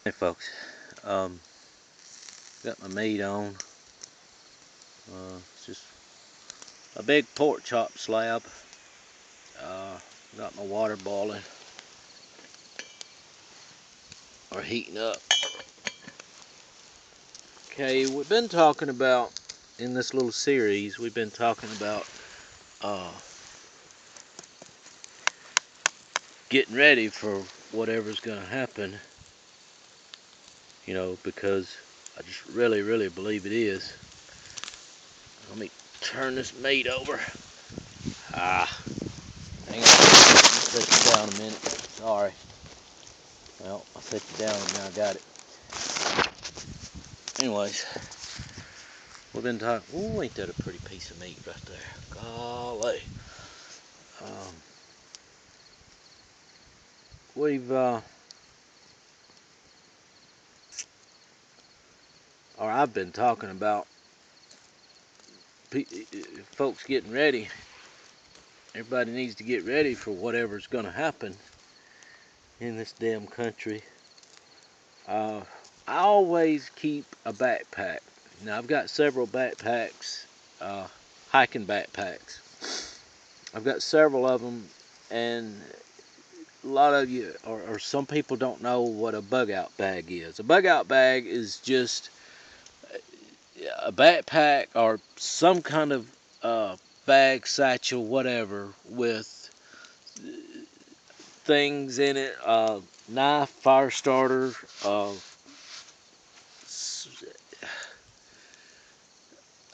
Hey folks, got my meat on. It's just a big pork chop slab. Got my water boiling or heating up. Okay, we've been talking about in this little series. We've been talking about getting ready for whatever's going to happen. You know, because I just really believe it is. Let me turn this meat over. Hang on, I'll set you down a minute. Sorry. Well, I'll set you down and now I got it. Anyways, we've been talking. Oh, ain't that a pretty piece of meat right there? Golly. We've or I've been talking about folks getting ready. Everybody needs to get ready for whatever's going to happen in this damn country. I always keep a backpack. Now, I've got several backpacks, hiking backpacks. I've got several of them, and a lot of you, or some people don't know what a bug out bag is. A bug out bag is just a backpack or some kind of bag, satchel, whatever, with things in it, knife, fire starter, a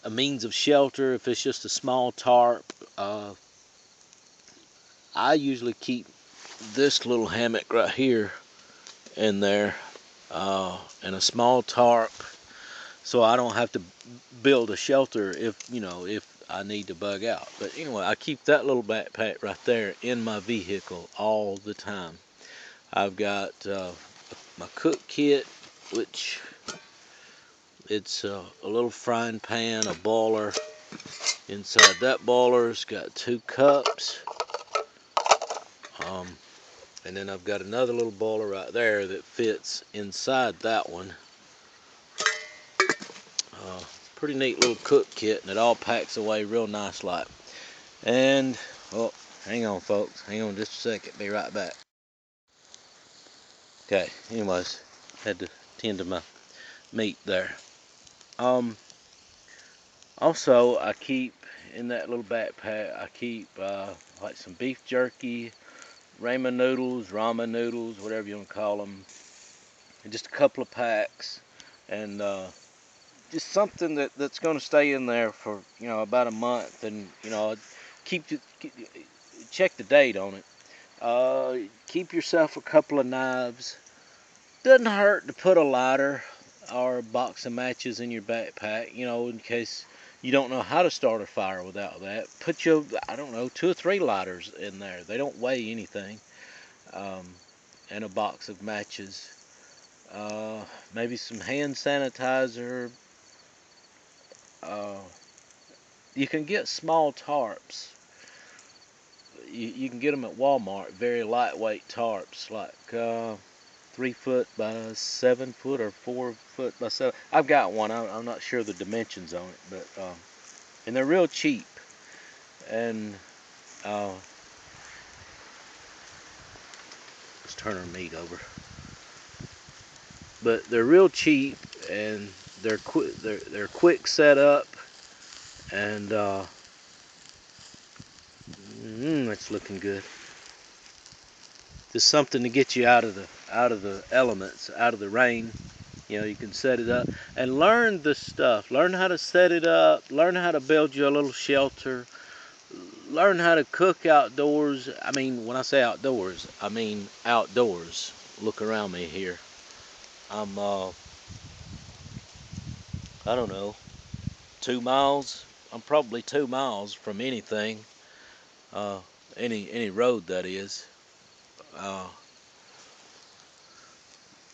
means of shelter if it's just a small tarp. I usually keep this little hammock right here in there, and a small tarp, so I don't have to build a shelter if I need to bug out. But anyway, I keep that little backpack right there in my vehicle all the time. I've got my cook kit, which it's a little frying pan, a boiler. Inside that boiler's got 2 cups. And then I've got another little boiler right there that fits inside that one. Pretty neat little cook kit, and it all packs away real nice like. And, oh, hang on folks, hang on just a second, be right back. Okay, anyways, had to tend to my meat there. Also, I keep in that little backpack, I keep like some beef jerky, ramen noodles, whatever you want to call them, and just a couple of packs, and just something that's going to stay in there for about a month, and check the date on it. Keep yourself a couple of knives. Doesn't hurt to put a lighter or a box of matches in your backpack, in case you don't know how to start a fire without that. Put 2 or 3 lighters in there. They don't weigh anything. And a box of matches. Maybe some hand sanitizer. You can get small tarps. You can get them at Walmart, very lightweight tarps, like 3 foot by 7 foot or 4 foot by 7. I've got one. I'm not sure the dimensions on it, but and they're real cheap. And let's turn our meat over. But they're real cheap, and they're quick setup, and it's looking good. Just something to get you out of the elements, out of the rain. You can set it up and learn the stuff. Learn how to set it up. Learn how to build you a little shelter. Learn how to cook outdoors. I mean, when I say outdoors, I mean outdoors. Look around me here. I'm I don't know, 2 miles. I'm probably 2 miles from anything. Any road, that is.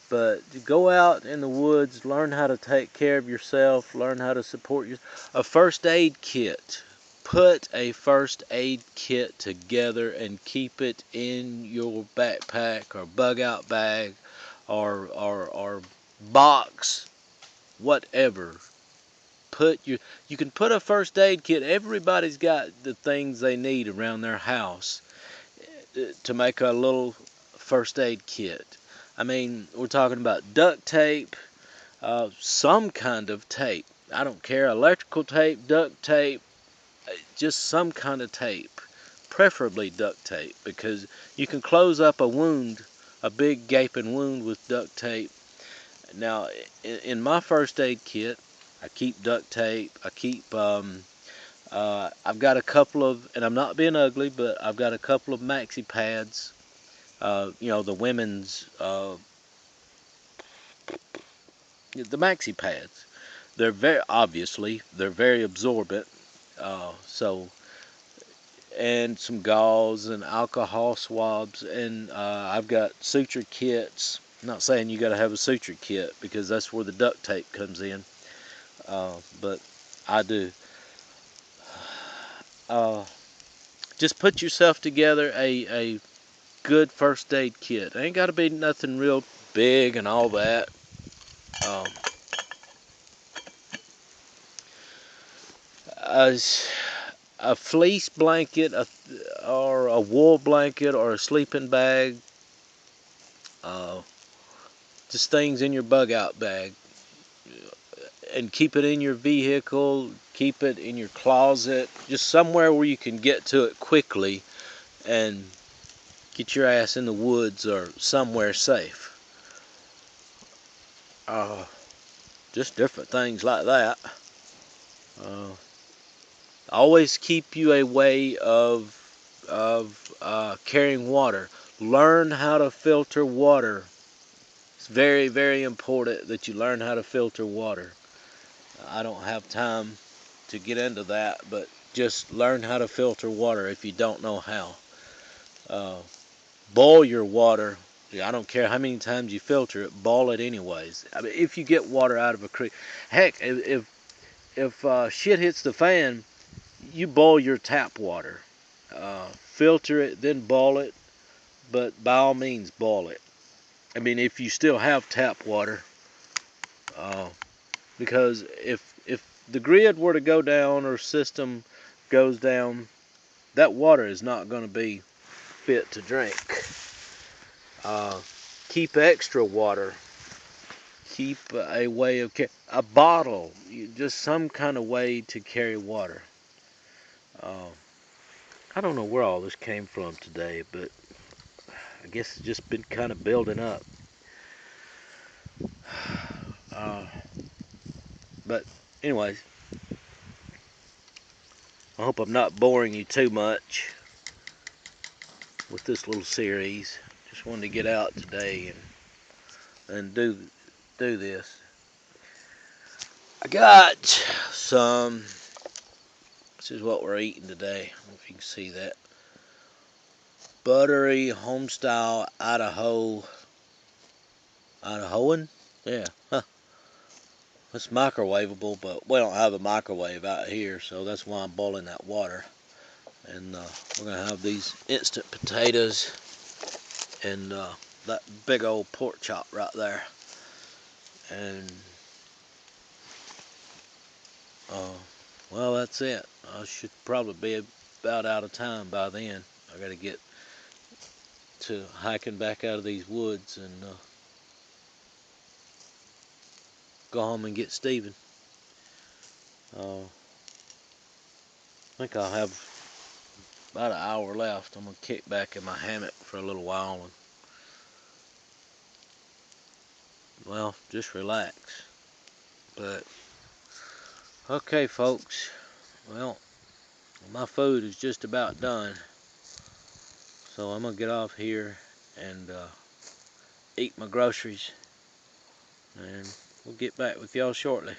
But go out in the woods, learn how to take care of yourself, learn how to support yourself. A first aid kit. Put a first aid kit together and keep it in your backpack or bug out bag or box, whatever. You can put a first aid kit. Everybody's got the things they need around their house to make a little first aid kit. I mean, we're talking about duct tape, some kind of tape. I don't care, electrical tape, duct tape, just some kind of tape, preferably duct tape, because you can close up a wound, a big gaping wound with duct tape. Now, in my first aid kit, I keep duct tape. I keep, I've got a couple of, and I'm not being ugly, but I've got a couple of maxi pads. The women's, the maxi pads. They're very absorbent. So, and some gauze and alcohol swabs, and I've got suture kits. I'm not saying you got to have a suture kit because that's where the duct tape comes in, but I do. Uh, just put yourself together a good first aid kit. Ain't got to be nothing real big and all that. Um, a, a fleece blanket, or a wool blanket, or a sleeping bag. Uh, just things in your bug out bag, and keep it in your vehicle. Keep it in your closet, just somewhere where you can get to it quickly and get your ass in the woods or somewhere safe. Uh, just different things like that. Uh, Always keep you a way of carrying water. Learn how to filter water. It's very, very important that you learn how to filter water. I don't have time to get into that, but just learn how to filter water if you don't know how. Uh, Boil your water. I don't care how many times you filter it, boil it anyways. I mean, if you get water out of a creek, heck, if shit hits the fan, you boil your tap water. Filter it, then boil it, but by all means boil it. I mean, if you still have tap water, uh, because if the grid were to go down or system goes down, that water is not going to be fit to drink. Keep extra water. Keep a way of a bottle, just some kind of way to carry water. I don't know where all this came from today, but I guess it's just been kind of building up. Uh, but anyways, I hope I'm not boring you too much with this little series. Just wanted to get out today and do this. I got some. This is what we're eating today. I don't know if you can see that. Buttery homestyle Idahoan? Yeah. Huh. It's microwavable, but we don't have a microwave out here, so that's why I'm boiling that water. And we're going to have these instant potatoes and that big old pork chop right there. And, well, that's it. I should probably be about out of time by then. I got to get to hiking back out of these woods and go home and get Steven. I think I'll have about an hour left. I'm going to kick back in my hammock for a little while and, well, just relax. But, okay, folks. Well, my food is just about done. So I'm going to get off here and eat my groceries. And we'll get back with y'all shortly.